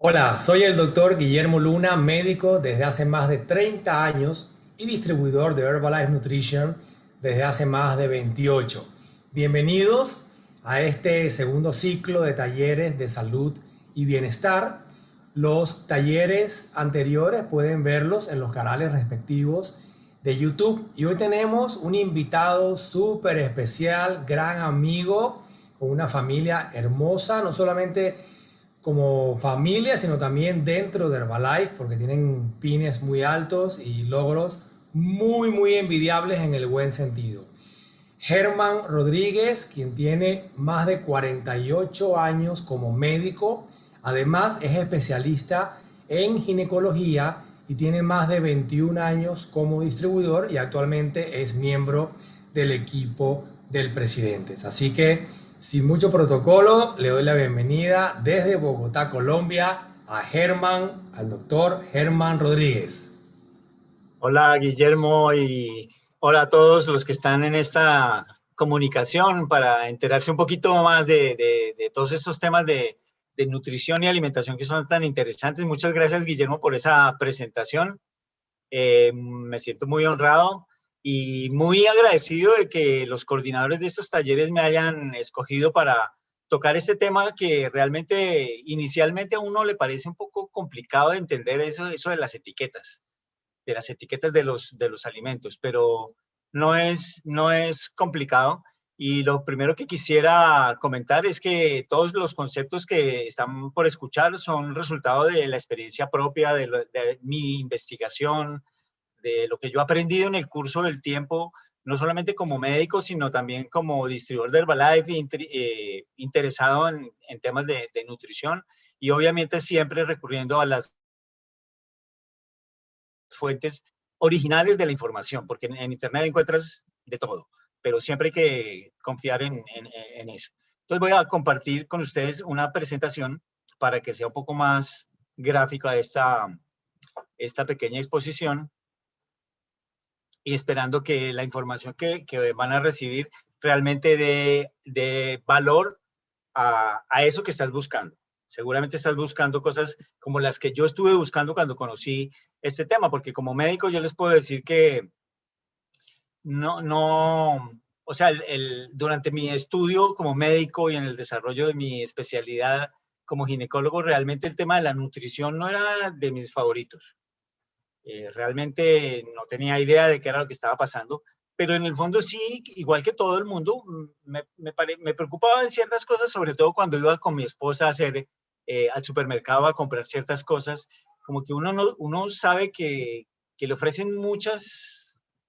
Hola, soy el doctor Guillermo Luna, médico desde hace más de 30 años y distribuidor de Herbalife Nutrition desde hace más de 28. Bienvenidos a este segundo ciclo de talleres de salud y bienestar. Los talleres anteriores pueden verlos en los canales respectivos de YouTube. Y hoy tenemos un invitado súper especial, gran amigo, con una familia hermosa, no solamente como familia, sino también dentro de Herbalife, porque tienen pines muy altos y logros muy, muy envidiables en el buen sentido. Germán Rodríguez, quien tiene más de 48 años como médico, además es especialista en ginecología y tiene más de 21 años como distribuidor y actualmente es miembro del equipo del presidente. Así que, sin mucho protocolo, le doy la bienvenida desde Bogotá, Colombia, a Germán, al doctor Germán Rodríguez. Hola Guillermo y hola a todos los que están en esta comunicación para enterarse un poquito más de todos estos temas de nutrición y alimentación que son tan interesantes. Muchas gracias Guillermo por esa presentación. Me siento muy honrado y muy agradecido de que los coordinadores de estos talleres me hayan escogido para tocar este tema que realmente inicialmente a uno le parece un poco complicado de entender eso de las etiquetas de los alimentos, pero no es complicado. Y lo primero que quisiera comentar es que todos los conceptos que están por escuchar son resultado de la experiencia propia, de mi investigación, de lo que yo he aprendido en el curso del tiempo, no solamente como médico, sino también como distribuidor de Herbalife, interesado en temas de nutrición y obviamente siempre recurriendo a las fuentes originales de la información, porque en Internet encuentras de todo, pero siempre hay que confiar en eso. Entonces voy a compartir con ustedes una presentación para que sea un poco más gráfica esta pequeña exposición y esperando que la información que van a recibir realmente de valor a eso que estás buscando. Seguramente estás buscando cosas como las que yo estuve buscando cuando conocí este tema, porque como médico yo les puedo decir que o sea, durante mi estudio como médico y en el desarrollo de mi especialidad como ginecólogo, realmente el tema de la nutrición no era de mis favoritos. Realmente no tenía idea de qué era lo que estaba pasando, pero en el fondo sí, igual que todo el mundo, me preocupaba en ciertas cosas, sobre todo cuando iba con mi esposa a hacer al supermercado a comprar ciertas cosas, como que uno sabe que le ofrecen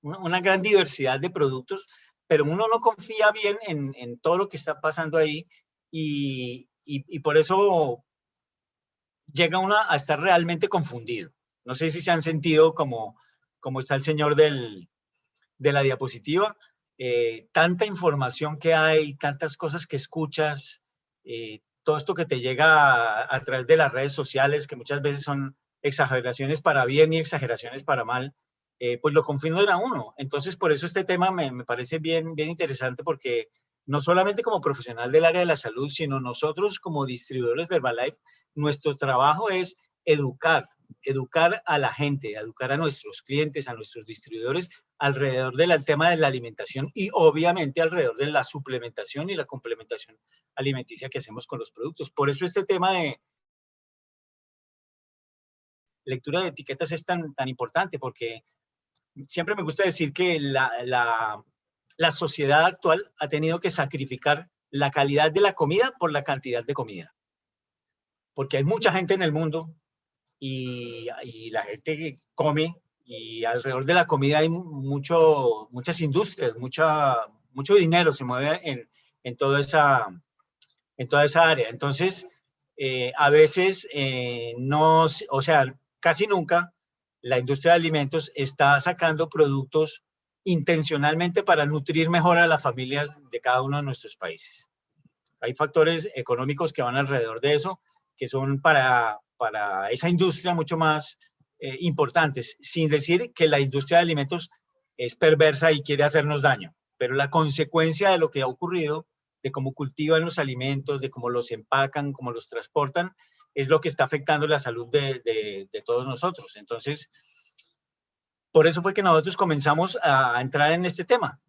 una gran diversidad de productos, pero uno no confía bien en todo lo que está pasando ahí y por eso llega uno a estar realmente confundido. No sé si se han sentido como está el señor de la diapositiva. Tanta información que hay, tantas cosas que escuchas, todo esto que te llega a través de las redes sociales, que muchas veces son exageraciones para bien y exageraciones para mal, pues lo confunden a uno. Entonces, por eso este tema me parece bien interesante porque no solamente como profesional del área de la salud, sino nosotros como distribuidores de Herbalife, nuestro trabajo es educar a la gente, educar a nuestros clientes, a nuestros distribuidores alrededor del tema de la alimentación y obviamente alrededor de la suplementación y la complementación alimenticia que hacemos con los productos. Por eso este tema de lectura de etiquetas es tan importante, porque siempre me gusta decir que la sociedad actual ha tenido que sacrificar la calidad de la comida por la cantidad de comida, porque hay mucha gente en el mundo y la gente come y alrededor de la comida hay muchas industrias, mucho dinero se mueve en, toda en toda esa área. Entonces, a veces no, o sea, casi nunca la industria de alimentos está sacando productos intencionalmente para nutrir mejor a las familias de cada uno de nuestros países. Hay factores económicos que van alrededor de eso, que son para esa industria mucho más importantes, sin decir que la industria de alimentos es perversa y quiere hacernos daño, pero la consecuencia de lo que ha ocurrido, de cómo cultivan los alimentos, de cómo los empacan, cómo los transportan, es lo que está afectando la salud de todos nosotros. Entonces, por eso fue que nosotros comenzamos a entrar en este tema.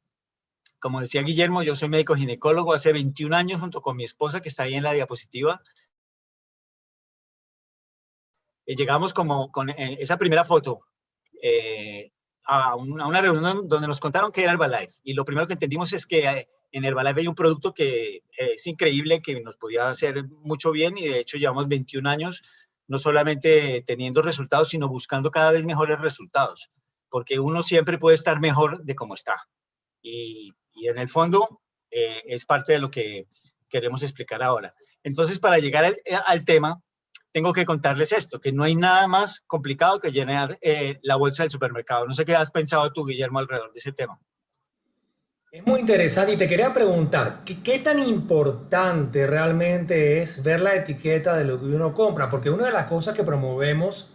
Como decía Guillermo, yo soy médico ginecólogo hace 21 años junto con mi esposa, que está ahí en la diapositiva. Llegamos como con esa primera foto a una reunión donde nos contaron que era Herbalife. Y lo primero que entendimos es que en Herbalife hay un producto que es increíble, que nos podía hacer mucho bien, y de hecho llevamos 21 años no solamente teniendo resultados, sino buscando cada vez mejores resultados, porque uno siempre puede estar mejor de cómo está. Y en el fondo es parte de lo que queremos explicar ahora. Entonces, para llegar al tema, tengo que contarles esto, que no hay nada más complicado que llenar la bolsa del supermercado. No sé qué has pensado tú, Guillermo, alrededor de ese tema. Es muy interesante y te quería preguntar, ¿qué tan importante realmente es ver la etiqueta de lo que uno compra? Porque una de las cosas que promovemos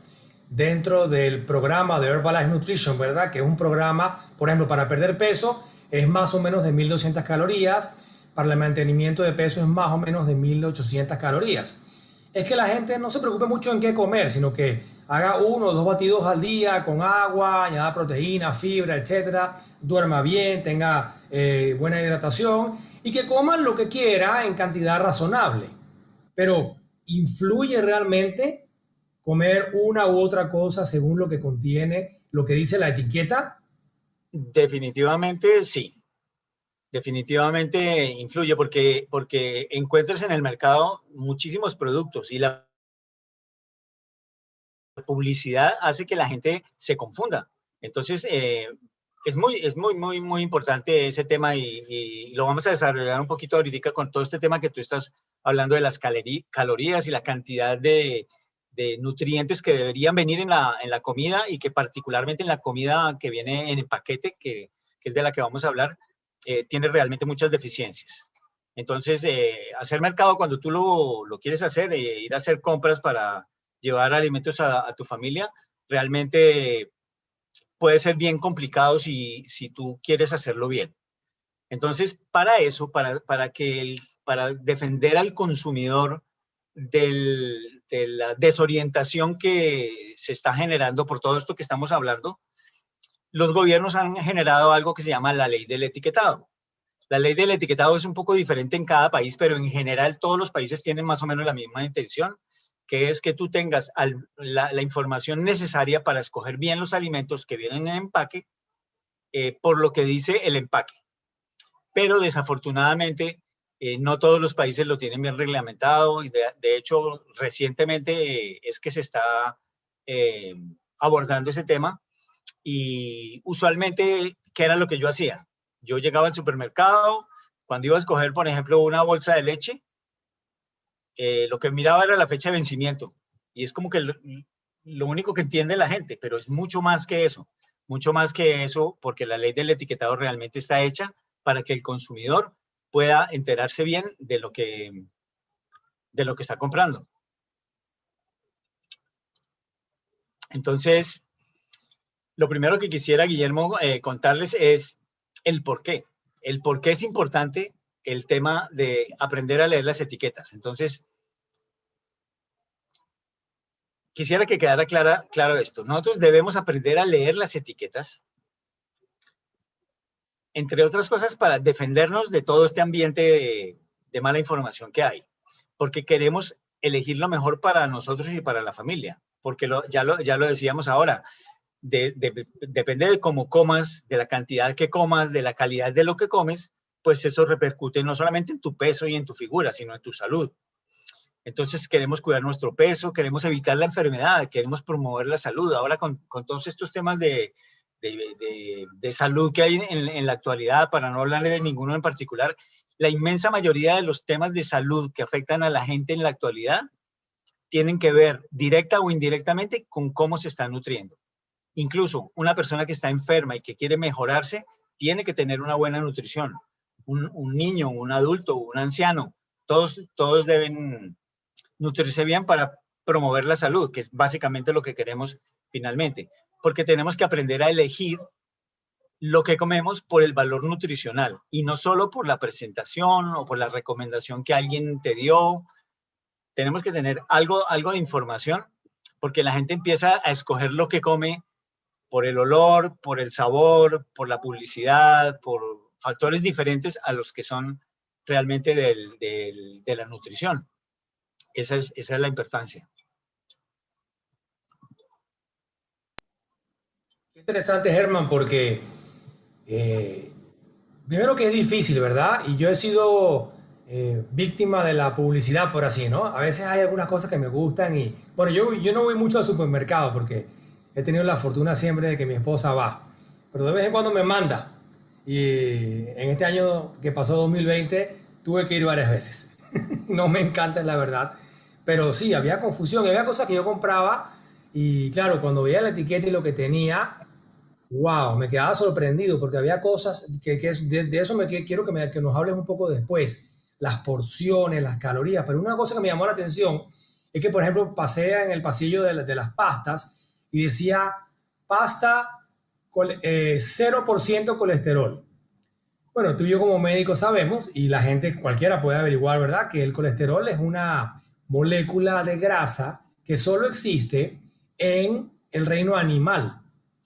dentro del programa de Herbalife Nutrition, ¿verdad? Que es un programa, por ejemplo, para perder peso es más o menos de 1.200 calorías, para el mantenimiento de peso es más o menos de 1.800 calorías. Es que la gente no se preocupe mucho en qué comer, sino que haga 1 o 2 batidos al día con agua, añada proteína, fibra, etcétera, duerma bien, tenga buena hidratación y que coma lo que quiera en cantidad razonable. Pero ¿influye realmente comer una u otra cosa según lo que contiene, lo que dice la etiqueta? Definitivamente sí. Definitivamente influye porque encuentras en el mercado muchísimos productos y la publicidad hace que la gente se confunda. Entonces, muy importante ese tema y lo vamos a desarrollar un poquito ahorita con todo este tema que tú estás hablando de las calorías y la cantidad de nutrientes que deberían venir en la comida y que particularmente en la comida que viene en el paquete, que es de la que vamos a hablar, tiene realmente muchas deficiencias. Entonces, hacer mercado cuando tú lo quieres hacer, ir a hacer compras para llevar alimentos a tu familia, realmente puede ser bien complicado si tú quieres hacerlo bien. Entonces, para eso, para defender al consumidor de la desorientación que se está generando por todo esto que estamos hablando, los gobiernos han generado algo que se llama la ley del etiquetado. La ley del etiquetado es un poco diferente en cada país, pero en general todos los países tienen más o menos la misma intención, que es que tú tengas la información necesaria para escoger bien los alimentos que vienen en empaque, por lo que dice el empaque. Pero desafortunadamente no todos los países lo tienen bien reglamentado y de hecho recientemente es que se está abordando ese tema y usualmente, ¿qué era lo que yo hacía? Yo llegaba al supermercado, cuando iba a escoger, por ejemplo, una bolsa de leche, lo que miraba era la fecha de vencimiento. Y es como que lo único que entiende la gente, pero es mucho más que eso, porque la ley del etiquetado realmente está hecha para que el consumidor pueda enterarse bien de lo que está comprando. Entonces, lo primero que quisiera, Guillermo, contarles es el por qué. El por qué es importante el tema de aprender a leer las etiquetas. Entonces, quisiera que quedara claro esto. Nosotros debemos aprender a leer las etiquetas, entre otras cosas, para defendernos de todo este ambiente de mala información que hay, porque queremos elegir lo mejor para nosotros y para la familia, porque ya lo decíamos ahora, depende de cómo comas, de la cantidad que comas, de la calidad de lo que comes, pues eso repercute no solamente en tu peso y en tu figura, sino en tu salud. Entonces queremos cuidar nuestro peso, queremos evitar la enfermedad, queremos promover la salud. Ahora con todos estos temas de salud que hay en la actualidad, para no hablar de ninguno en particular, la inmensa mayoría de los temas de salud que afectan a la gente en la actualidad tienen que ver directa o indirectamente con cómo se está nutriendo. Incluso una persona que está enferma y que quiere mejorarse, tiene que tener una buena nutrición. Un niño, un adulto, un anciano, todos deben nutrirse bien para promover la salud, que es básicamente lo que queremos finalmente, porque tenemos que aprender a elegir lo que comemos por el valor nutricional y no solo por la presentación o por la recomendación que alguien te dio. tenemos que tener algo de información, porque la gente empieza a escoger lo que come por el olor, por el sabor, por la publicidad, por factores diferentes a los que son realmente de la nutrición. Esa es la importancia. Qué interesante, Germán, porque primero que es difícil, ¿verdad? Y yo he sido víctima de la publicidad, por así, ¿no? A veces hay algunas cosas que me gustan y, bueno, yo no voy mucho al supermercado porque he tenido la fortuna siempre de que mi esposa va, pero de vez en cuando me manda. Y en este año que pasó 2020 tuve que ir varias veces. No me encanta, la verdad. Pero sí, había confusión, había cosas que yo compraba y claro, cuando veía la etiqueta y lo que tenía, wow, me quedaba sorprendido porque había cosas de eso quiero que nos hables un poco después, las porciones, las calorías, pero una cosa que me llamó la atención es que, por ejemplo, pasé en el pasillo de las pastas y decía pasta 0% colesterol. Bueno, tú y yo como médicos sabemos, y la gente cualquiera puede averiguar, ¿verdad? Que el colesterol es una molécula de grasa que solo existe en el reino animal.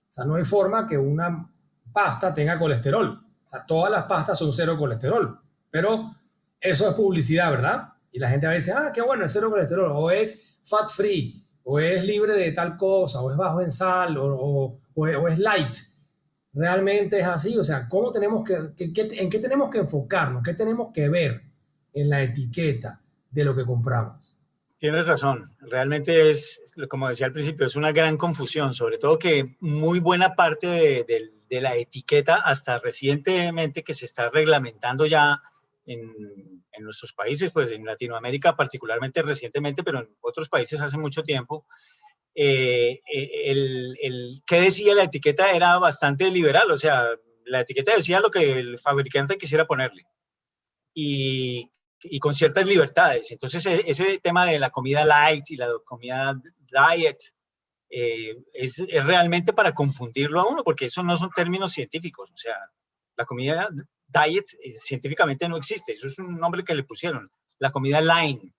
O sea, no hay forma que una pasta tenga colesterol. O sea, todas las pastas son cero colesterol. Pero eso es publicidad, ¿verdad? Y la gente a veces, ah, qué bueno, es cero colesterol. O es fat free, o es libre de tal cosa, o es bajo en sal, o es light. Realmente es así. O sea, ¿cómo tenemos en qué tenemos que enfocarnos? ¿Qué tenemos que ver en la etiqueta de lo que compramos? Tienes razón, realmente es, como decía al principio, es una gran confusión, sobre todo que muy buena parte de la etiqueta, hasta recientemente que se está reglamentando ya en nuestros países, pues en Latinoamérica particularmente recientemente, pero en otros países hace mucho tiempo, qué decía la etiqueta era bastante liberal, o sea, la etiqueta decía lo que el fabricante quisiera ponerle. Y con ciertas libertades. Entonces, ese tema de la comida light y la comida diet es realmente para confundirlo a uno, porque eso no son términos científicos. O sea, la comida diet científicamente no existe. Eso es un nombre que le pusieron. La comida line.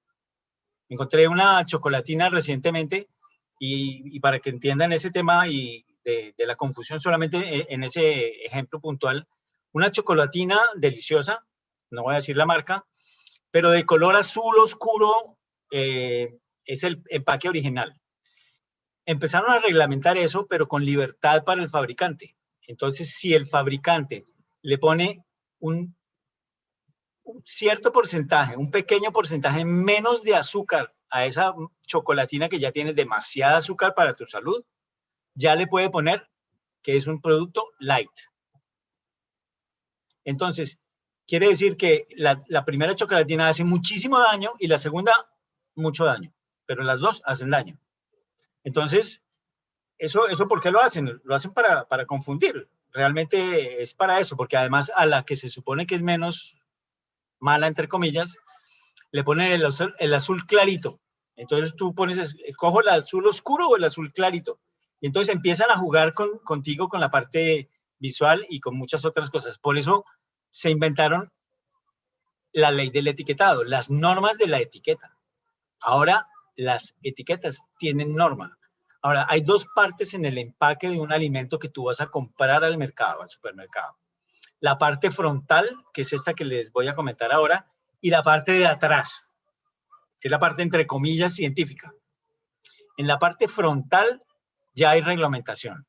Encontré una chocolatina recientemente y para que entiendan ese tema y de la confusión solamente en ese ejemplo puntual, una chocolatina deliciosa, no voy a decir la marca, pero de color azul oscuro, es el empaque original. Empezaron a reglamentar eso, pero con libertad para el fabricante. Entonces, si el fabricante le pone un cierto porcentaje, un pequeño porcentaje menos de azúcar a esa chocolatina que ya tiene demasiada azúcar para tu salud, ya le puede poner que es un producto light. Entonces, quiere decir que la primera chocolatina hace muchísimo daño y la segunda mucho daño, pero las dos hacen daño. Entonces, ¿eso por qué lo hacen? Lo hacen para confundir. Realmente es para eso, porque además a la que se supone que es menos mala, entre comillas, le ponen el azul clarito. Entonces tú pones, cojo el azul oscuro o el azul clarito. Y entonces empiezan a jugar contigo con la parte visual y con muchas otras cosas. Por eso se inventaron la ley del etiquetado, las normas de la etiqueta. Ahora las etiquetas tienen norma. Ahora, hay dos partes en el empaque de un alimento que tú vas a comprar al mercado, al supermercado. La parte frontal, que es esta que les voy a comentar ahora, y la parte de atrás, que es la parte entre comillas científica. En la parte frontal ya hay reglamentación.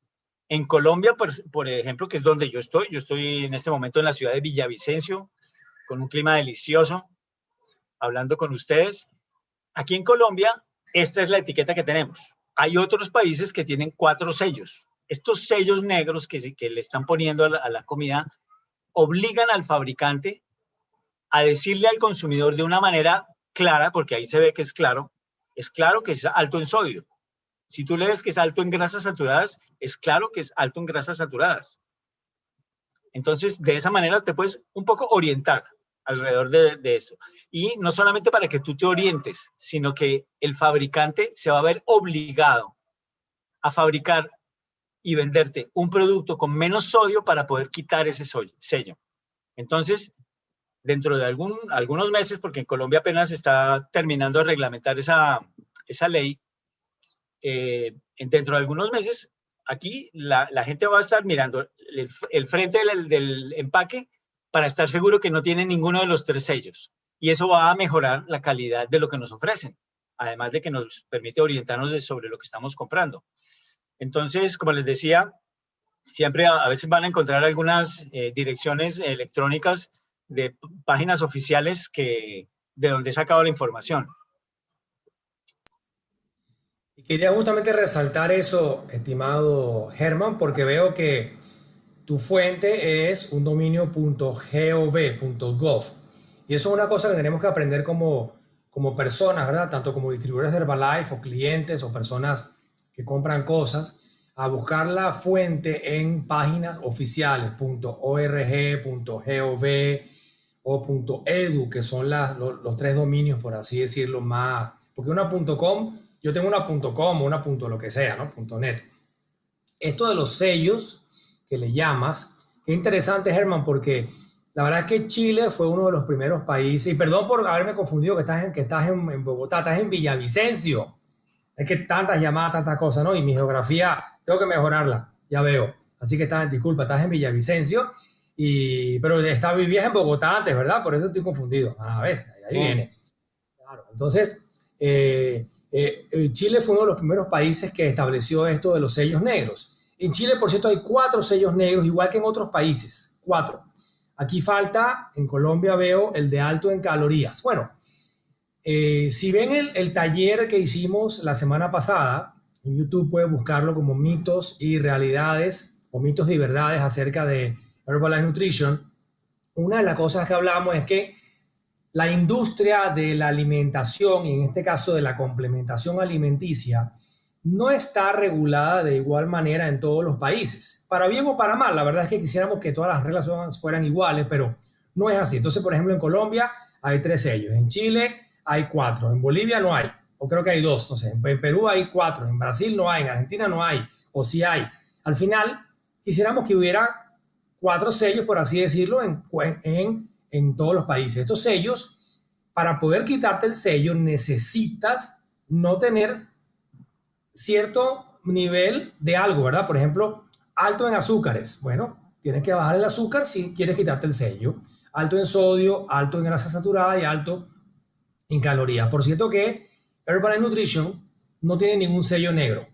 En Colombia, por ejemplo, que es donde yo estoy en este momento en la ciudad de Villavicencio, con un clima delicioso, hablando con ustedes. Aquí en Colombia, esta es la etiqueta que tenemos. Hay otros países que tienen 4 sellos. Estos sellos negros que le están poniendo a la comida obligan al fabricante a decirle al consumidor de una manera clara, porque ahí se ve que es claro que es alto en sodio. Si tú lees que es alto en grasas saturadas, es claro que es alto en grasas saturadas. Entonces, de esa manera te puedes un poco orientar alrededor de esto. Y no solamente para que tú te orientes, sino que el fabricante se va a ver obligado a fabricar y venderte un producto con menos sodio para poder quitar ese sello. Entonces, dentro de algunos meses, porque en Colombia apenas está terminando de reglamentar esa ley, dentro de algunos meses, aquí la gente va a estar mirando el frente del empaque para estar seguro que no tiene ninguno de los 3 sellos. Y eso va a mejorar la calidad de lo que nos ofrecen, además de que nos permite orientarnos sobre lo que estamos comprando. Entonces, como les decía, siempre a veces van a encontrar algunas direcciones electrónicas de páginas oficiales de donde he sacado la información. Y quería justamente resaltar eso, estimado Germán, porque veo que tu fuente es un dominio .gov.gov. Y eso es una cosa que tenemos que aprender como personas, ¿verdad? Tanto como distribuidores de Herbalife o clientes o personas que compran cosas, a buscar la fuente en páginas oficiales, .org, .gov o .edu, que son los 3 dominios, por así decirlo, más. Porque una .com, yo tengo una .com o una .lo que sea, ¿no? .net. Esto de los sellos que le llamas, qué interesante, Germán, porque la verdad es que Chile fue uno de los primeros países, y perdón por haberme confundido que estás en Bogotá, estás en Villavicencio. Es que tantas llamadas, tantas cosas, ¿no? Y mi geografía, tengo que mejorarla, ya veo. Así que disculpa, estás en Villavicencio, pero vivías en Bogotá antes, ¿verdad? Por eso estoy confundido. A ver, ahí viene. Claro, entonces, Chile fue uno de los primeros países que estableció esto de los sellos negros. En Chile, por cierto, hay 4 sellos negros, igual que en otros países. 4. Aquí falta, en Colombia veo el de alto en calorías. Bueno, si ven el taller que hicimos la semana pasada, en YouTube pueden buscarlo como mitos y realidades o mitos y verdades acerca de Herbalife Nutrition. Una de las cosas que hablamos es que la industria de la alimentación, y en este caso de la complementación alimenticia, no está regulada de igual manera en todos los países. Para bien o para mal, la verdad es que quisiéramos que todas las reglas fueran iguales, pero no es así. Entonces, por ejemplo, en Colombia hay 3 sellos, en Chile hay 4, en Bolivia no hay, o creo que hay 2, no sé, en Perú hay 4, en Brasil no hay, en Argentina no hay, o sí hay. Al final, quisiéramos que hubiera 4 sellos, por así decirlo, en todos los países. Estos sellos, para poder quitarte el sello, necesitas no tener cierto nivel de algo, ¿verdad? Por ejemplo, alto en azúcares. Bueno, tienes que bajar el azúcar si quieres quitarte el sello. Alto en sodio, alto en grasa saturada y alto en calorías. Por cierto que Herbalife Nutrition no tiene ningún sello negro.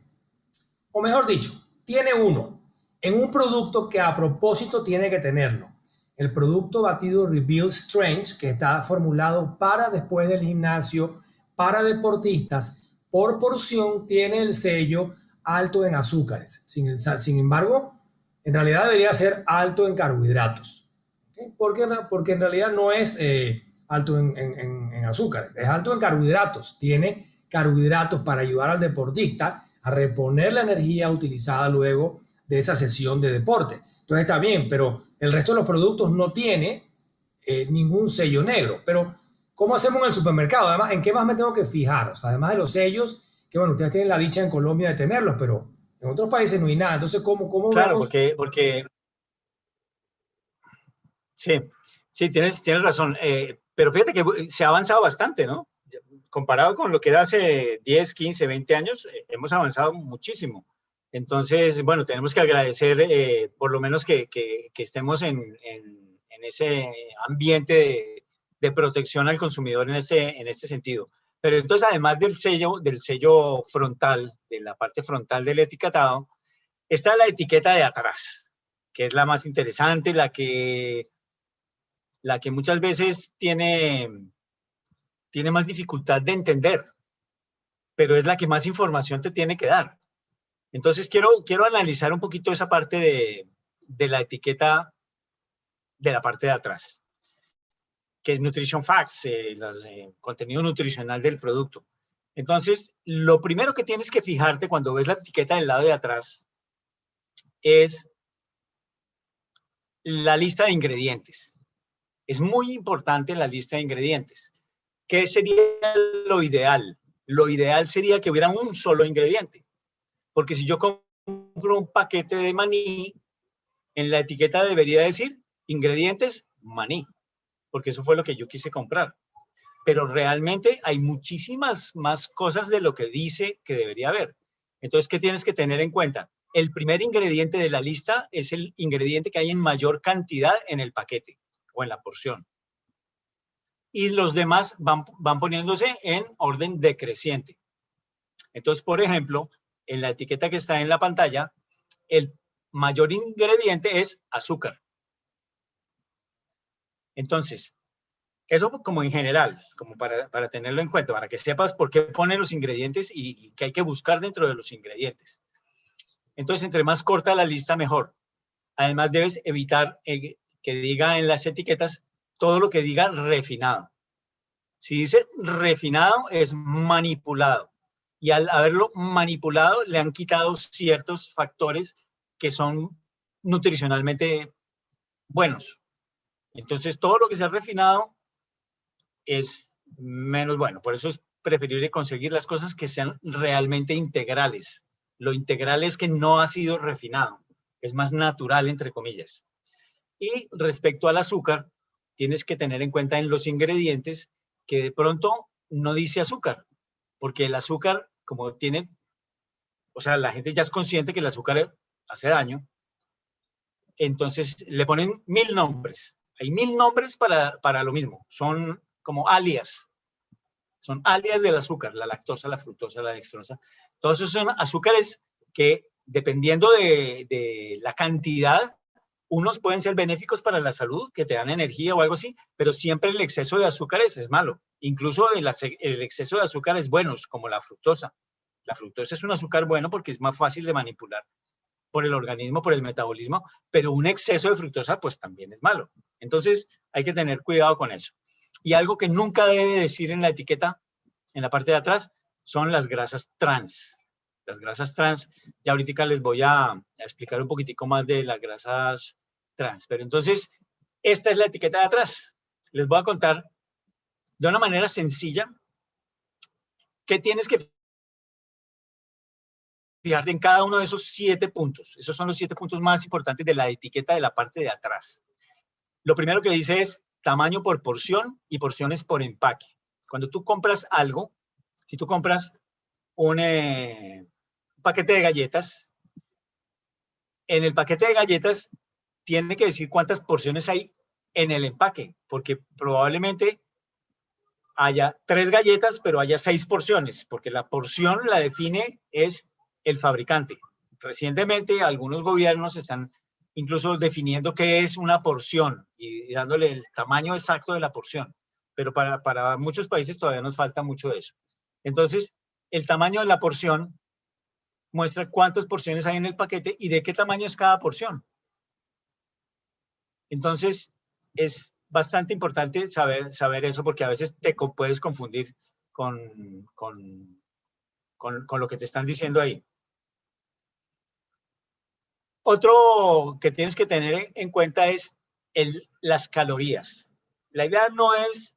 O mejor dicho, tiene uno en un producto que a propósito tiene que tenerlo. El producto batido Reveal Strength, que está formulado para después del gimnasio, para deportistas, por porción tiene el sello alto en azúcares. Sin embargo, en realidad debería ser alto en carbohidratos. ¿Okay? Porque en realidad no es alto en azúcares, es alto en carbohidratos. Tiene carbohidratos para ayudar al deportista a reponer la energía utilizada luego de esa sesión de deporte. Entonces está bien, pero el resto de los productos no tiene ningún sello negro. Pero, ¿cómo hacemos en el supermercado? Además, ¿en qué más me tengo que fijar? O sea, además de los sellos, que bueno, ustedes tienen la dicha en Colombia de tenerlos, pero en otros países no hay nada. Entonces, ¿cómo Claro, vamos? porque sí, sí, tienes razón. Pero fíjate que se ha avanzado bastante, ¿no? Comparado con lo que era hace 10, 15, 20 años, hemos avanzado muchísimo. Entonces, bueno, tenemos que agradecer por lo menos que estemos en ese ambiente de protección al consumidor en este sentido. Pero entonces, además del sello frontal, de la parte frontal del etiquetado, está la etiqueta de atrás, que es la más interesante, la que muchas veces tiene más dificultad de entender, pero es la que más información te tiene que dar. Entonces, quiero analizar un poquito esa parte de la etiqueta de la parte de atrás, que es Nutrition Facts, contenido nutricional del producto. Entonces, lo primero que tienes que fijarte cuando ves la etiqueta del lado de atrás es la lista de ingredientes. Es muy importante la lista de ingredientes. ¿Qué sería lo ideal? Lo ideal sería que hubiera un solo ingrediente. Porque si yo compro un paquete de maní, en la etiqueta debería decir ingredientes maní. porque eso fue lo que yo quise comprar. Pero realmente hay muchísimas más cosas de lo que dice que debería haber. Entonces, ¿qué tienes que tener en cuenta? El primer ingrediente de la lista es el ingrediente que hay en mayor cantidad en el paquete o en la porción. Y los demás van poniéndose en orden decreciente. Entonces, por ejemplo, en la etiqueta que está en la pantalla, el mayor ingrediente es azúcar. Entonces, eso como en general, como para tenerlo en cuenta, para que sepas por qué ponen los ingredientes y qué hay que buscar dentro de los ingredientes. Entonces, entre más corta la lista, mejor. Además, debes evitar que diga en las etiquetas todo lo que diga refinado. Si dice refinado, es manipulado. Y al haberlo manipulado, le han quitado ciertos factores que son nutricionalmente buenos. Entonces, todo lo que sea refinado es menos bueno. Por eso es preferible conseguir las cosas que sean realmente integrales. Lo integral es que no ha sido refinado. Es más natural, entre comillas. Y respecto al azúcar, tienes que tener en cuenta en los ingredientes que de pronto no dice azúcar, porque el azúcar, como tiene, o sea, la gente ya es consciente que el azúcar hace daño, entonces le ponen 1000 nombres. Hay 1000 nombres para lo mismo, son como alias. Son alias del azúcar, la lactosa, la fructosa, la dextrosa. Todos esos son azúcares que, dependiendo de la cantidad, unos pueden ser benéficos para la salud, que te dan energía o algo así, pero siempre el exceso de azúcares es malo. Incluso el exceso de azúcares buenos, como la fructosa. La fructosa es un azúcar bueno porque es más fácil de manipular por el organismo, por el metabolismo, pero un exceso de fructosa pues también es malo. Entonces hay que tener cuidado con eso. Y algo que nunca debe decir en la etiqueta, en la parte de atrás, son las grasas trans. Las grasas trans, ya ahorita les voy a explicar un poquitico más de las grasas trans. Pero entonces, esta es la etiqueta de atrás. Les voy a contar de una manera sencilla qué tienes que fijarte en cada uno de esos 7 puntos. Esos son los 7 puntos más importantes de la etiqueta de la parte de atrás. Lo primero que dice es tamaño por porción y porciones por empaque. Cuando tú compras algo, si tú compras un paquete de galletas, en el paquete de galletas tiene que decir cuántas porciones hay en el empaque, porque probablemente haya 3 galletas, pero haya 6 porciones, porque la porción la define es el fabricante. Recientemente algunos gobiernos están incluso definiendo qué es una porción y dándole el tamaño exacto de la porción, pero para muchos países todavía nos falta mucho de eso. Entonces, el tamaño de la porción muestra cuántas porciones hay en el paquete y de qué tamaño es cada porción. Entonces, es bastante importante saber eso porque a veces te puedes confundir con lo que te están diciendo ahí. Otro que tienes que tener en cuenta es las calorías. La idea no es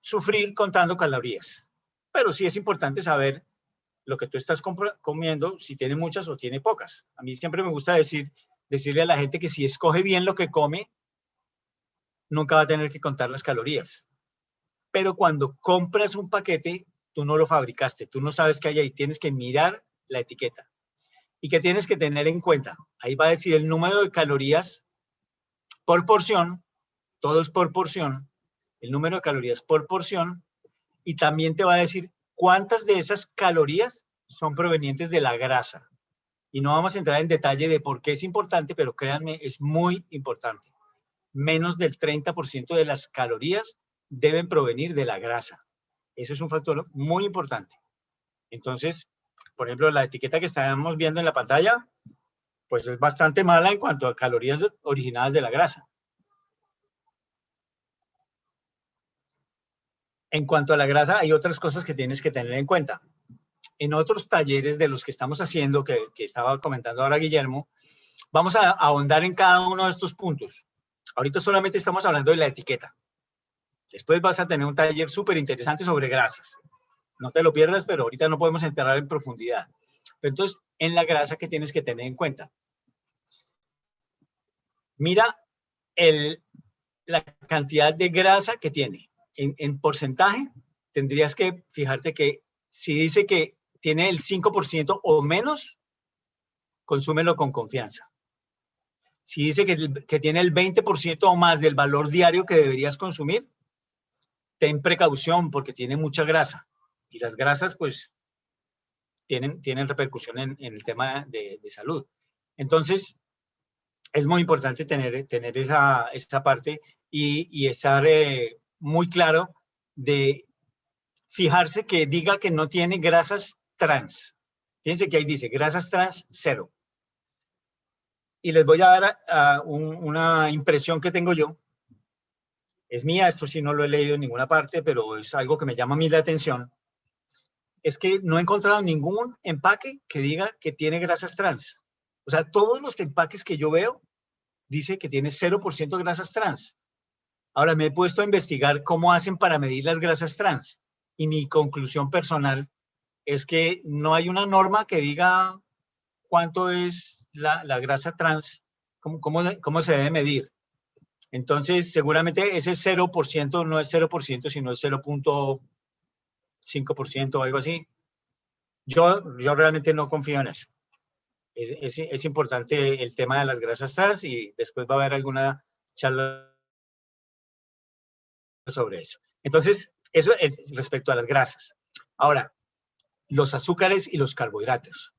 sufrir contando calorías, pero sí es importante saber lo que tú estás comiendo, si tiene muchas o tiene pocas. A mí siempre me gusta decirle a la gente que si escoge bien lo que come, nunca va a tener que contar las calorías. Pero cuando compras un paquete, tú no lo fabricaste, tú no sabes qué hay ahí, tienes que mirar la etiqueta. ¿Y qué tienes que tener en cuenta? Ahí va a decir el número de calorías por porción, todo es por porción, el número de calorías por porción, y también te va a decir cuántas de esas calorías son provenientes de la grasa. Y no vamos a entrar en detalle de por qué es importante, pero créanme, es muy importante. Menos del 30% de las calorías deben provenir de la grasa. Eso es un factor muy importante. Entonces, por ejemplo, la etiqueta que estamos viendo en la pantalla, pues es bastante mala en cuanto a calorías originadas de la grasa. En cuanto a la grasa, hay otras cosas que tienes que tener en cuenta. En otros talleres de los que estamos haciendo, que estaba comentando ahora Guillermo, vamos a ahondar en cada uno de estos puntos. Ahorita solamente estamos hablando de la etiqueta. Después vas a tener un taller súper interesante sobre grasas. No te lo pierdas, pero ahorita no podemos entrar en profundidad. Pero entonces, en la grasa, ¿qué tienes que tener en cuenta? Mira la cantidad de grasa que tiene. En porcentaje, tendrías que fijarte que si dice que tiene el 5% o menos, consúmelo con confianza. Si dice que tiene el 20% o más del valor diario que deberías consumir, ten precaución porque tiene mucha grasa. Y las grasas, pues, tienen repercusión en el tema de salud. Entonces, es muy importante tener esa parte y estar muy claro de fijarse que diga que no tiene grasas trans. Fíjense que ahí dice grasas trans 0. Y les voy a dar una impresión que tengo yo. Es mía, esto sí no lo he leído en ninguna parte, pero es algo que me llama a mí la atención. Es que no he encontrado ningún empaque que diga que tiene grasas trans. O sea, todos los empaques que yo veo dice que tiene 0% grasas trans. Ahora me he puesto a investigar cómo hacen para medir las grasas trans. Y mi conclusión personal es que no hay una norma que diga cuánto es la grasa trans, cómo se debe medir. Entonces, seguramente ese 0% no es 0%, sino es 0.5% o algo así. Yo realmente no confío en eso. Es importante el tema de las grasas trans y después va a haber alguna charla sobre eso. Entonces, eso es respecto a las grasas. Ahora, los azúcares y los carbohidratos.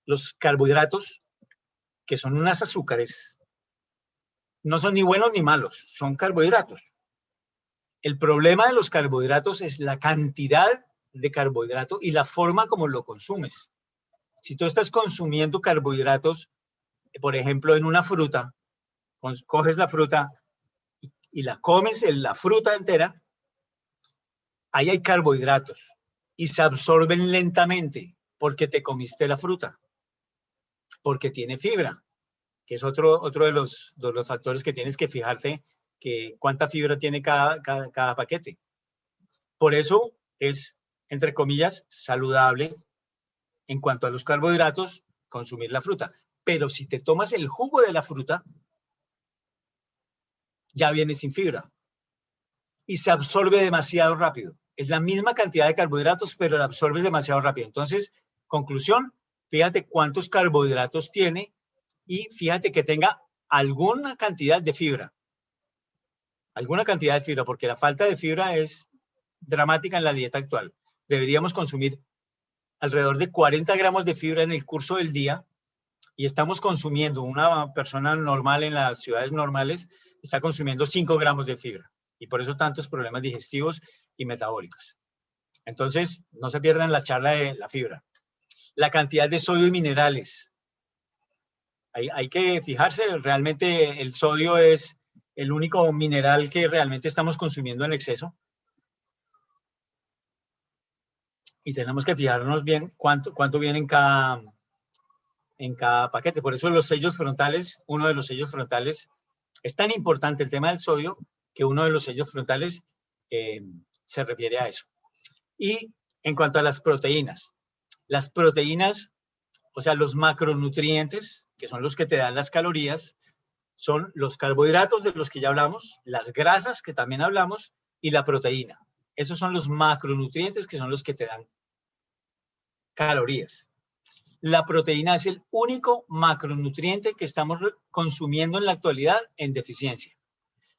Los carbohidratos, que son unas azúcares, no son ni buenos ni malos, son carbohidratos. El problema de los carbohidratos es la cantidad de carbohidrato y la forma como lo consumes. Si tú estás consumiendo carbohidratos, por ejemplo, en una fruta, coges la fruta y la comes en la fruta entera, ahí hay carbohidratos y se absorben lentamente porque te comiste la fruta, porque tiene fibra, que es otro de los factores que tienes que fijarte, que cuánta fibra tiene cada paquete. Por eso es, entre comillas, saludable en cuanto a los carbohidratos, consumir la fruta. Pero si te tomas el jugo de la fruta, ya viene sin fibra y se absorbe demasiado rápido. Es la misma cantidad de carbohidratos, pero la absorbes demasiado rápido. Entonces, conclusión, fíjate cuántos carbohidratos tiene y fíjate que tenga alguna cantidad de fibra. Alguna cantidad de fibra, porque la falta de fibra es dramática en la dieta actual. Deberíamos consumir alrededor de 40 gramos de fibra en el curso del día y estamos consumiendo, una persona normal en las ciudades normales está consumiendo 5 gramos de fibra y por eso tantos problemas digestivos y metabólicos. Entonces, no se pierdan la charla de la fibra. La cantidad de sodio y minerales. Hay que fijarse, realmente el sodio es el único mineral que realmente estamos consumiendo en exceso. Y tenemos que fijarnos bien cuánto viene en cada paquete. Por eso los sellos frontales, uno de los sellos frontales, es tan importante el tema del sodio que uno de los sellos frontales se refiere a eso. Y en cuanto a las proteínas, o sea, los macronutrientes, que son los que te dan las calorías, son los carbohidratos de los que ya hablamos, las grasas que también hablamos y la proteína. Esos son los macronutrientes que son los que te dan calorías. La proteína es el único macronutriente que estamos consumiendo en la actualidad en deficiencia.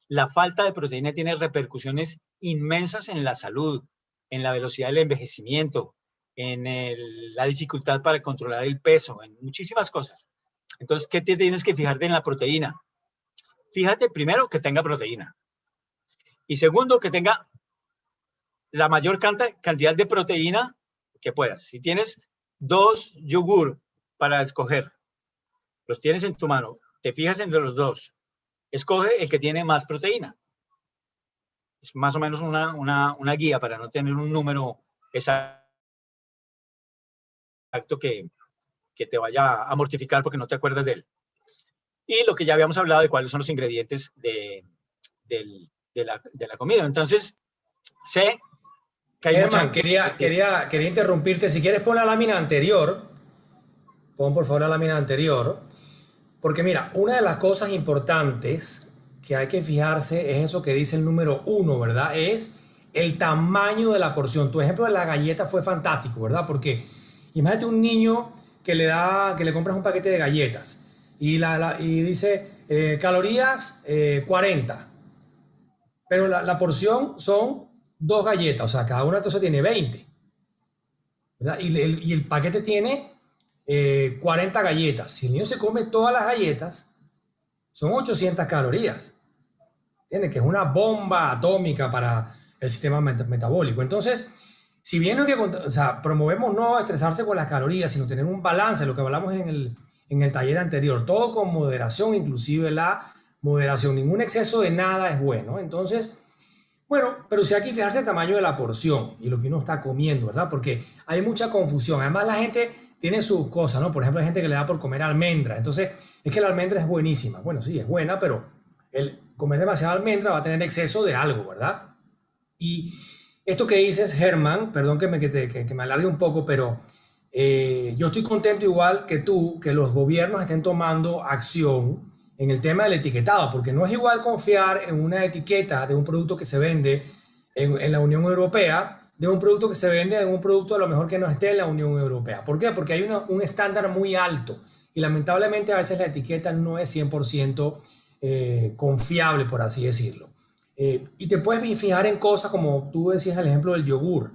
La falta de proteína tiene repercusiones inmensas en la salud, en la velocidad del envejecimiento, en la dificultad para controlar el peso, en muchísimas cosas. Entonces, ¿qué te tienes que fijarte en la proteína? Fíjate primero que tenga proteína. Y segundo, que tenga la mayor cantidad de proteína que puedas. Si tienes 2 yogur para escoger, los tienes en tu mano, te fijas entre los dos, escoge el que tiene más proteína. Es más o menos una guía para no tener un número exacto que te vaya a mortificar porque no te acuerdas de él. Y lo que ya habíamos hablado de cuáles son los ingredientes de la comida. Entonces, sé que hay Germán, quería interrumpirte. Si quieres, pon la lámina anterior. Pon por favor la lámina anterior. Porque mira, una de las cosas importantes que hay que fijarse es eso que dice el número uno, ¿verdad? Es el tamaño de la porción. Tu ejemplo de la galleta fue fantástico, ¿verdad? Porque imagínate un niño que le compras un paquete de galletas y dice calorías 40, pero la porción son dos galletas, o sea, cada una entonces tiene 20, ¿verdad? Y el paquete tiene 40 galletas. Si el niño se come todas las galletas, son 800 calorías. ¿Entiendes? Que es una bomba atómica para el sistema metabólico. Entonces, si bien no que, o sea, promovemos no estresarse con las calorías, sino tener un balance, lo que hablamos en el taller anterior, todo con moderación, inclusive la moderación, ningún exceso de nada es bueno. Entonces, bueno, pero sí hay que fijarse el tamaño de la porción y lo que uno está comiendo, ¿verdad? Porque hay mucha confusión. Además, la gente tiene sus cosas, ¿no? Por ejemplo, hay gente que le da por comer almendra. Entonces, es que la almendra es buenísima. Bueno, sí, es buena, pero el comer demasiada almendra va a tener exceso de algo, ¿verdad? Y esto que dices, Germán, perdón que me alargue un poco, pero yo estoy contento igual que tú, que los gobiernos estén tomando acción en el tema del etiquetado, porque no es igual confiar en una etiqueta de un producto que se vende en la Unión Europea, de un producto que se vende en un producto a lo mejor que no esté en la Unión Europea. ¿Por qué? Porque hay un estándar muy alto y lamentablemente a veces la etiqueta no es 100% confiable, por así decirlo. Y te puedes fijar en cosas como tú decías el ejemplo del yogur.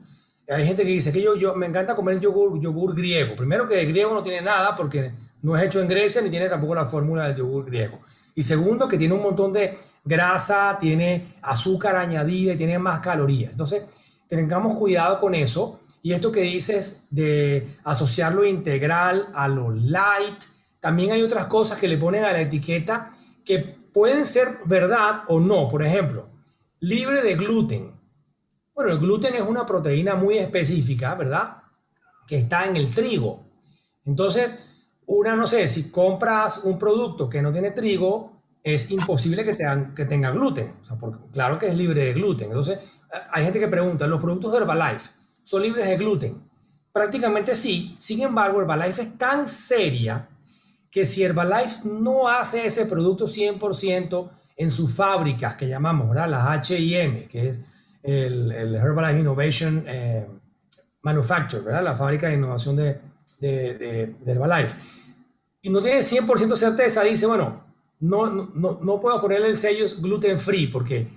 Hay gente que dice que yo me encanta comer el yogur griego. Primero que el griego no tiene nada porque no es hecho en Grecia ni tiene tampoco la fórmula del yogur griego. Y segundo que tiene un montón de grasa, tiene azúcar añadida y tiene más calorías. Entonces, tengamos cuidado con eso. Y esto que dices de asociar lo integral a lo light, también hay otras cosas que le ponen a la etiqueta que pueden ser verdad o no. Por ejemplo, libre de gluten. Bueno, el gluten es una proteína muy específica, ¿verdad? Que está en el trigo. Entonces, no sé, si compras un producto que no tiene trigo, es imposible que tenga gluten. O sea, porque, claro que es libre de gluten. Entonces, hay gente que pregunta, ¿los productos de Herbalife son libres de gluten? Prácticamente sí. Sin embargo, Herbalife es tan seria que si Herbalife no hace ese producto 100% en sus fábricas, que llamamos, ¿verdad? Las H&M, que es el Herbalife Innovation Manufacture, ¿verdad? La fábrica de innovación de Herbalife. Y no tiene 100% certeza, dice, bueno, no puedo ponerle el sello gluten free porque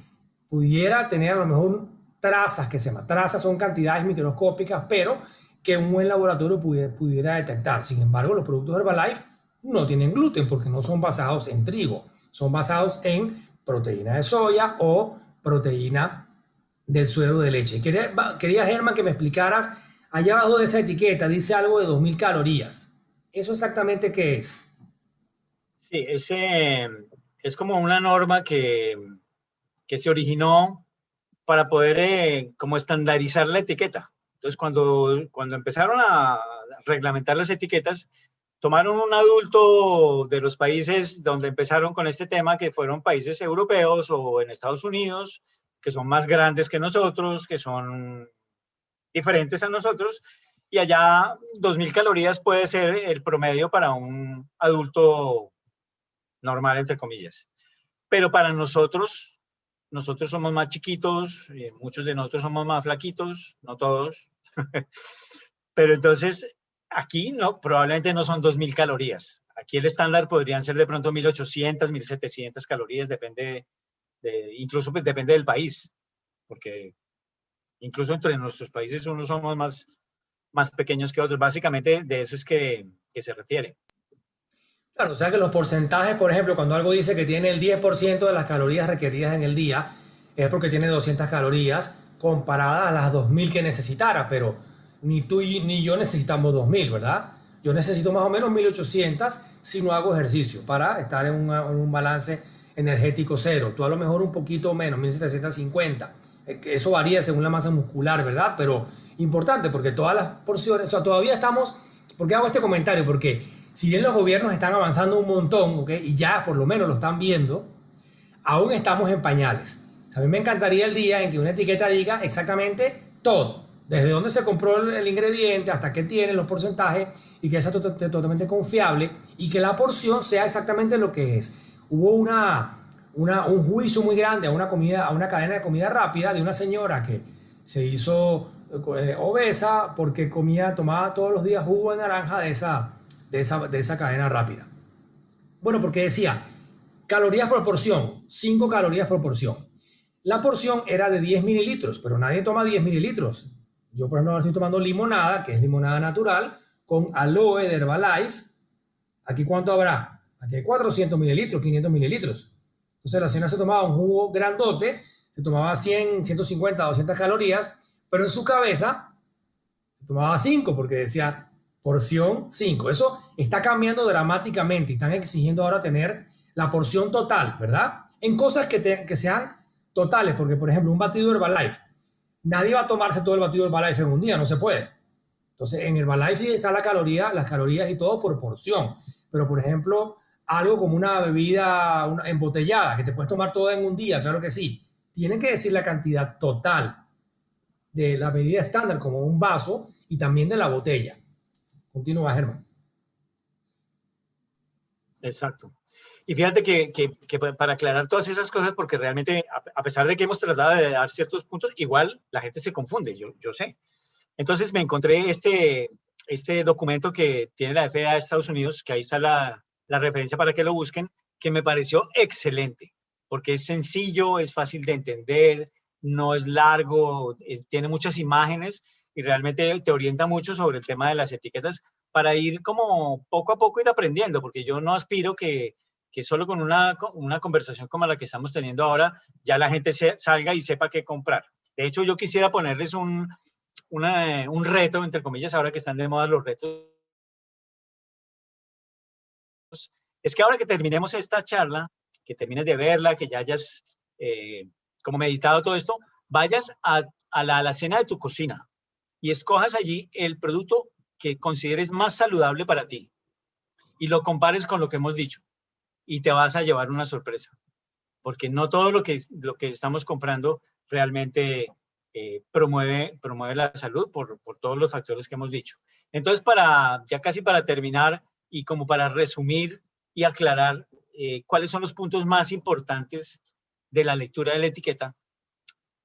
pudiera tener a lo mejor trazas, que se llaman trazas, son cantidades microscópicas, pero que un buen laboratorio pudiera detectar. Sin embargo, los productos Herbalife no tienen gluten porque no son basados en trigo, son basados en proteína de soya o proteína del suero de leche. Quería, Germán, que me explicaras, allá abajo de esa etiqueta dice algo de 2000 calorías. ¿Eso exactamente qué es? Sí, es como una norma que se originó para poder como estandarizar la etiqueta. Entonces, cuando empezaron a reglamentar las etiquetas, tomaron un adulto de los países donde empezaron con este tema, que fueron países europeos o en Estados Unidos, que son más grandes que nosotros, que son diferentes a nosotros, y allá 2000 calorías puede ser el promedio para un adulto normal, entre comillas. Pero para nosotros somos más chiquitos, muchos de nosotros somos más flaquitos, no todos. Pero entonces, aquí no, probablemente no son 2000 calorías. Aquí el estándar podrían ser de pronto 1800, 1700 calorías, incluso pues, depende del país, porque incluso entre nuestros países unos somos más pequeños que otros. Básicamente de eso es que se refiere. Claro, o sea que los porcentajes, por ejemplo, cuando algo dice que tiene el 10% de las calorías requeridas en el día, es porque tiene 200 calorías comparadas a las 2000 que necesitara, pero ni tú ni yo necesitamos 2000, ¿verdad? Yo necesito más o menos 1800 si no hago ejercicio para estar en un balance energético cero. Tú a lo mejor un poquito menos, 1750. Eso varía según la masa muscular, ¿verdad? Pero importante porque todas las porciones, o sea, todavía estamos. ¿Por qué hago este comentario? Porque si bien los gobiernos están avanzando un montón, ¿ok? Y ya por lo menos lo están viendo, aún estamos en pañales. O sea, a mí me encantaría el día en que una etiqueta diga exactamente todo, desde dónde se compró el ingrediente hasta qué tiene los porcentajes y que sea totalmente confiable y que la porción sea exactamente lo que es. Hubo un juicio muy grande a una comida, a una cadena de comida rápida de una señora que se hizo obesa porque tomaba todos los días jugo de naranja de esa cadena rápida. Bueno, porque decía, calorías por porción, 5 calorías por porción. La porción era de 10 mililitros, pero nadie toma 10 mililitros. Yo, por ejemplo, ahora estoy tomando limonada, que es limonada natural, con aloe de Herbalife. ¿Aquí cuánto habrá? Aquí hay 400 mililitros, 500 mililitros. Entonces la señora se tomaba un jugo grandote, se tomaba 100, 150, 200 calorías, pero en su cabeza se tomaba 5 porque decía porción 5. Eso está cambiando dramáticamente y están exigiendo ahora tener la porción total, ¿verdad? En cosas que sean totales, porque por ejemplo un batido Herbalife, nadie va a tomarse todo el batido Herbalife en un día, no se puede. Entonces en Herbalife sí está la caloría, las calorías y todo por porción, pero por ejemplo algo como una bebida embotellada que te puedes tomar toda en un día, claro que sí, tienen que decir la cantidad total de la medida estándar como un vaso y también de la botella. Continúa, Germán. Exacto. Y fíjate que para aclarar todas esas cosas, porque realmente, a pesar de que hemos tratado de dar ciertos puntos, igual la gente se confunde, yo sé. Entonces me encontré este documento que tiene la FDA de Estados Unidos, que ahí está la referencia para que lo busquen, que me pareció excelente, porque es sencillo, es fácil de entender, no es largo, tiene muchas imágenes y realmente te orienta mucho sobre el tema de las etiquetas para ir como poco a poco ir aprendiendo, porque yo no aspiro que solo con una conversación como la que estamos teniendo ahora, ya la gente salga y sepa qué comprar. De hecho, yo quisiera ponerles un reto, entre comillas, ahora que están de moda los retos, es que ahora que terminemos esta charla, que termines de verla, que ya hayas como meditado todo esto, vayas a la alacena de tu cocina y escojas allí el producto que consideres más saludable para ti y lo compares con lo que hemos dicho y te vas a llevar una sorpresa, porque no todo lo que estamos comprando realmente promueve la salud por todos los factores que hemos dicho. Entonces, ya casi para terminar y como para resumir y aclarar cuáles son los puntos más importantes de la lectura de la etiqueta,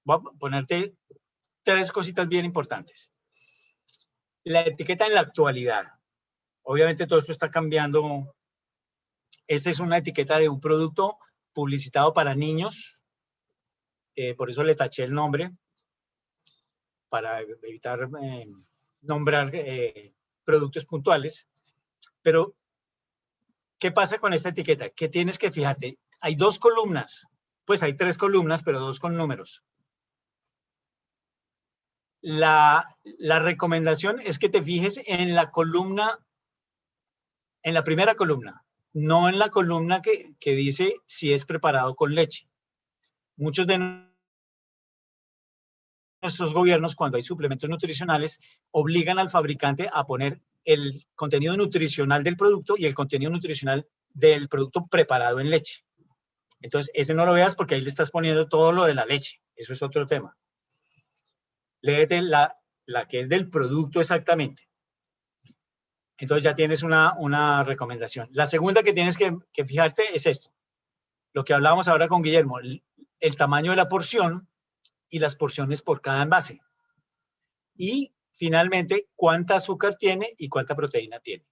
voy a ponerte 3 cositas bien importantes. La etiqueta en la actualidad. Obviamente todo esto está cambiando. Esta es una etiqueta de un producto publicitado para niños, por eso le taché el nombre, para evitar nombrar productos puntuales. Pero, ¿qué pasa con esta etiqueta? ¿Qué tienes que fijarte? Hay 2 columnas, pues hay 3 columnas, pero 2 con números. La recomendación es que te fijes en la columna, en la primera columna, no en la columna que dice si es preparado con leche. Muchos de nuestros gobiernos, cuando hay suplementos nutricionales, obligan al fabricante a poner el contenido nutricional del producto y el contenido nutricional del producto preparado en leche. Entonces, ese no lo veas porque ahí le estás poniendo todo lo de la leche. Eso es otro tema. Léete la que es del producto exactamente. Entonces ya tienes una recomendación. La segunda que tienes que fijarte es esto. Lo que hablábamos ahora con Guillermo, el tamaño de la porción y las porciones por cada envase. Y finalmente, cuánta azúcar tiene y cuánta proteína tiene.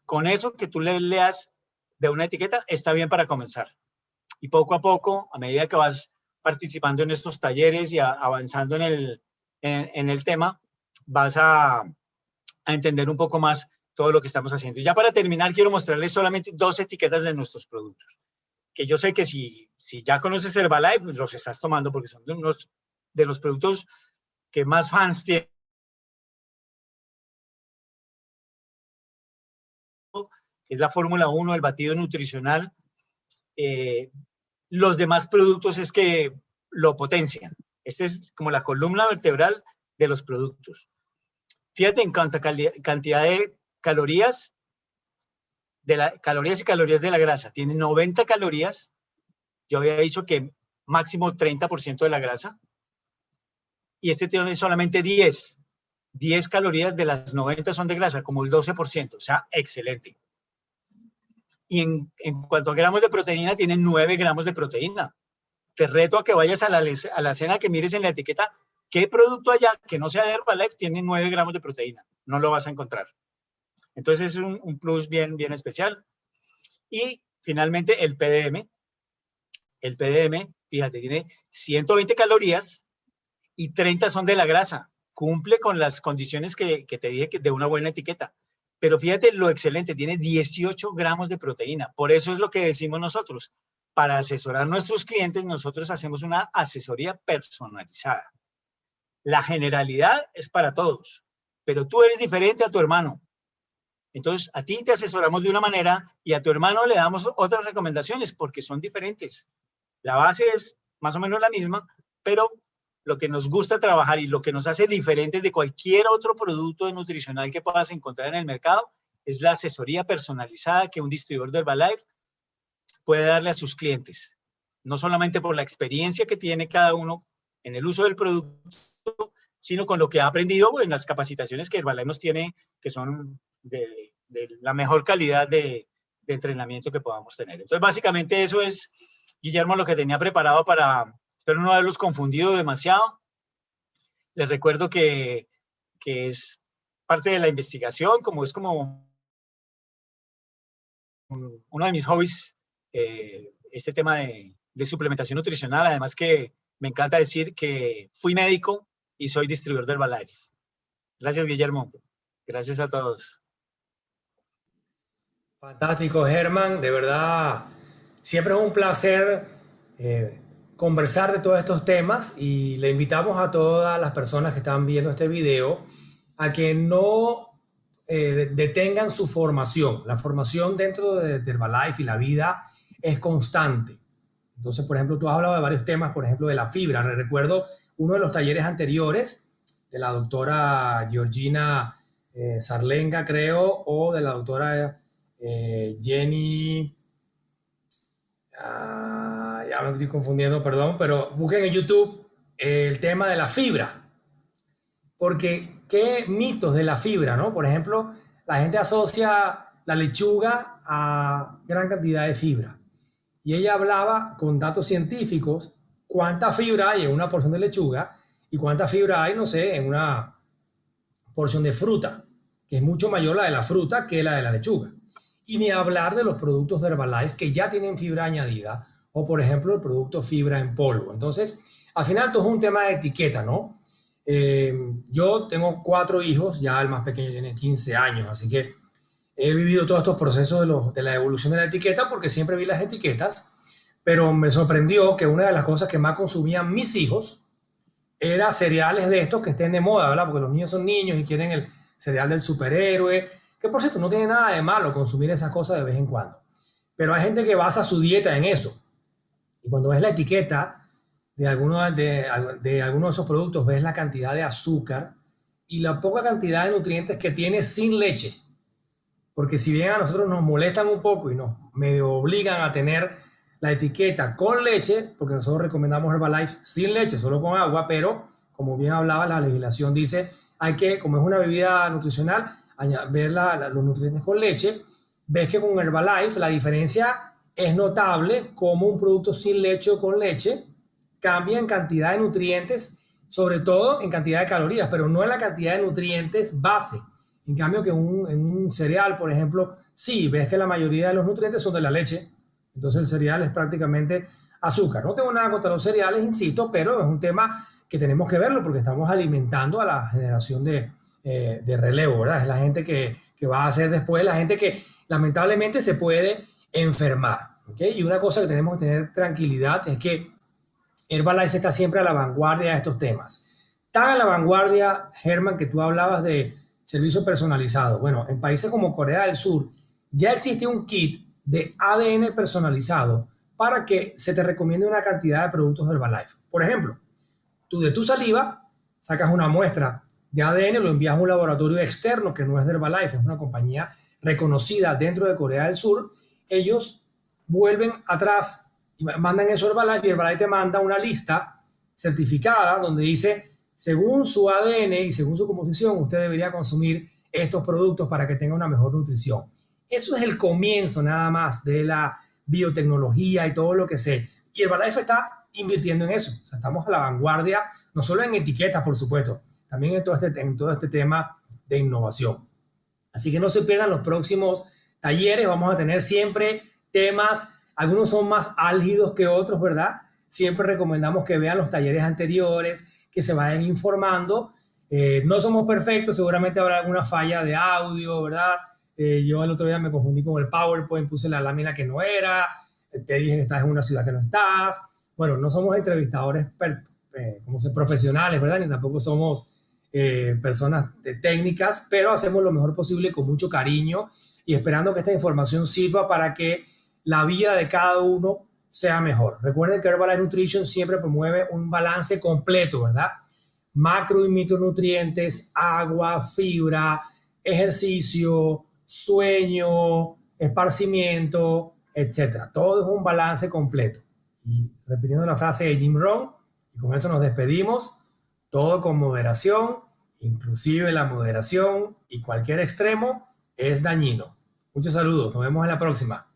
Con eso que tú le leas de una etiqueta, está bien para comenzar. Y poco a poco, a medida que vas participando en estos talleres y avanzando en el tema, vas a entender un poco más todo lo que estamos haciendo. Y ya para terminar, quiero mostrarles solamente 2 etiquetas de nuestros productos, que yo sé que si ya conoces Herbalife, los estás tomando porque son de los productos que más fans tienen. Es la Fórmula 1, el batido nutricional. Los demás productos es que lo potencian. Esta es como la columna vertebral de los productos. Fíjate en cuanto a cantidad de calorías, calorías y calorías de la grasa. Tiene 90 calorías. Yo había dicho que máximo 30% de la grasa. Y este tiene solamente 10. 10 calorías de las 90 son de grasa, como el 12%. O sea, excelente. y en cuanto a gramos de proteína, tiene 9 gramos de proteína. Te reto a que vayas a la cena, que mires en la etiqueta qué producto allá que no sea de Herbalife tiene 9 gramos de proteína. No lo vas a encontrar. Entonces es un plus bien, bien especial. Y finalmente el PDM. El PDM, fíjate, tiene 120 calorías y 30 son de la grasa. Cumple con las condiciones que te dije de una buena etiqueta. Pero fíjate lo excelente, tiene 18 gramos de proteína. Por eso es lo que decimos nosotros. Para asesorar a nuestros clientes, nosotros hacemos una asesoría personalizada. La generalidad es para todos, pero tú eres diferente a tu hermano. Entonces, a ti te asesoramos de una manera y a tu hermano le damos otras recomendaciones porque son diferentes. La base es más o menos la misma, pero lo que nos gusta trabajar y lo que nos hace diferentes de cualquier otro producto nutricional que puedas encontrar en el mercado es la asesoría personalizada que un distribuidor de Herbalife puede darle a sus clientes. No solamente por la experiencia que tiene cada uno en el uso del producto, sino con lo que ha aprendido en las capacitaciones que Herbalife nos tiene, que son de la mejor calidad de entrenamiento que podamos tener. Entonces, básicamente eso es, Guillermo, lo que tenía preparado para, espero no haberlos confundido demasiado. Les recuerdo que es parte de la investigación, como es como uno de mis hobbies, este tema de suplementación nutricional. Además que me encanta decir que fui médico y soy distribuidor de Herbalife. Gracias, Guillermo. Gracias a todos. Fantástico, Germán. De verdad, siempre es un placer conversar de todos estos temas y le invitamos a todas las personas que están viendo este video a que no detengan su formación. La formación dentro de Herbalife y la vida es constante. Entonces, por ejemplo, tú has hablado de varios temas, por ejemplo, de la fibra. Recuerdo uno de los talleres anteriores de la doctora Georgina Sarlenga, creo, o de la doctora Jenny, ya me estoy confundiendo, perdón, pero busquen en YouTube el tema de la fibra, porque qué mitos de la fibra, ¿no? Por ejemplo, la gente asocia la lechuga a gran cantidad de fibra, y ella hablaba con datos científicos cuánta fibra hay en una porción de lechuga y cuánta fibra hay, no sé, en una porción de fruta, que es mucho mayor la de la fruta que la de la lechuga. Y ni hablar de los productos de Herbalife que ya tienen fibra añadida, o por ejemplo el producto fibra en polvo. Entonces, al final todo es un tema de etiqueta, ¿no? Yo tengo 4 hijos, ya el más pequeño tiene 15 años, así que he vivido todos estos procesos de la evolución de la etiqueta porque siempre vi las etiquetas, pero me sorprendió que una de las cosas que más consumían mis hijos era cereales de estos que estén de moda, ¿verdad? Porque los niños son niños y quieren el cereal del superhéroe, que por cierto no tiene nada de malo consumir esas cosas de vez en cuando. Pero hay gente que basa su dieta en eso. Y cuando ves la etiqueta de algunos de esos productos, ves la cantidad de azúcar y la poca cantidad de nutrientes que tiene sin leche. Porque si bien a nosotros nos molestan un poco y nos medio obligan a tener la etiqueta con leche, porque nosotros recomendamos Herbalife sin leche, solo con agua, pero como bien hablaba, la legislación dice, hay que, como es una bebida nutricional, ver los nutrientes con leche. Ves que con Herbalife la diferencia es notable, como un producto sin leche o con leche cambia en cantidad de nutrientes, sobre todo en cantidad de calorías, pero no en la cantidad de nutrientes base. En cambio que en un cereal, por ejemplo, sí, ves que la mayoría de los nutrientes son de la leche, entonces el cereal es prácticamente azúcar. No tengo nada contra los cereales, insisto, pero es un tema que tenemos que verlo porque estamos alimentando a la generación de relevo, ¿verdad? Es la gente que va a ser después, la gente que lamentablemente se puede enfermar, ¿ok? Y una cosa que tenemos que tener tranquilidad es que Herbalife está siempre a la vanguardia de estos temas. Tan a la vanguardia, Germán, que tú hablabas de servicio personalizado. Bueno, en países como Corea del Sur ya existe un kit de ADN personalizado para que se te recomiende una cantidad de productos de Herbalife. Por ejemplo, tú de tu saliva sacas una muestra de ADN, lo envías a un laboratorio externo que no es de Herbalife, es una compañía reconocida dentro de Corea del Sur. Ellos vuelven atrás y mandan eso a Herbalife y Herbalife te manda una lista certificada donde dice, según su ADN y según su composición, usted debería consumir estos productos para que tenga una mejor nutrición. Eso es el comienzo nada más de la biotecnología y todo lo que sé. Y Herbalife está invirtiendo en eso. O sea, estamos a la vanguardia, no solo en etiquetas, por supuesto, también en todo este tema de innovación. Así que no se pierdan los próximos talleres. Vamos a tener siempre temas, algunos son más álgidos que otros, ¿verdad? Siempre recomendamos que vean los talleres anteriores, que se vayan informando. No somos perfectos, seguramente habrá alguna falla de audio, ¿verdad? Yo el otro día me confundí con el PowerPoint, puse la lámina que no era, te dije que estás en una ciudad que no estás. Bueno, no somos entrevistadores profesionales, ¿verdad? Ni tampoco somos personas técnicas, pero hacemos lo mejor posible con mucho cariño y esperando que esta información sirva para que la vida de cada uno sea mejor. Recuerden que Herbalife Nutrition siempre promueve un balance completo, ¿verdad? Macro y micronutrientes, agua, fibra, ejercicio, sueño, esparcimiento, etcétera. Todo es un balance completo. Y repitiendo la frase de Jim Rohn, y con eso nos despedimos, todo con moderación, inclusive la moderación y cualquier extremo es dañino. Muchos saludos, nos vemos en la próxima.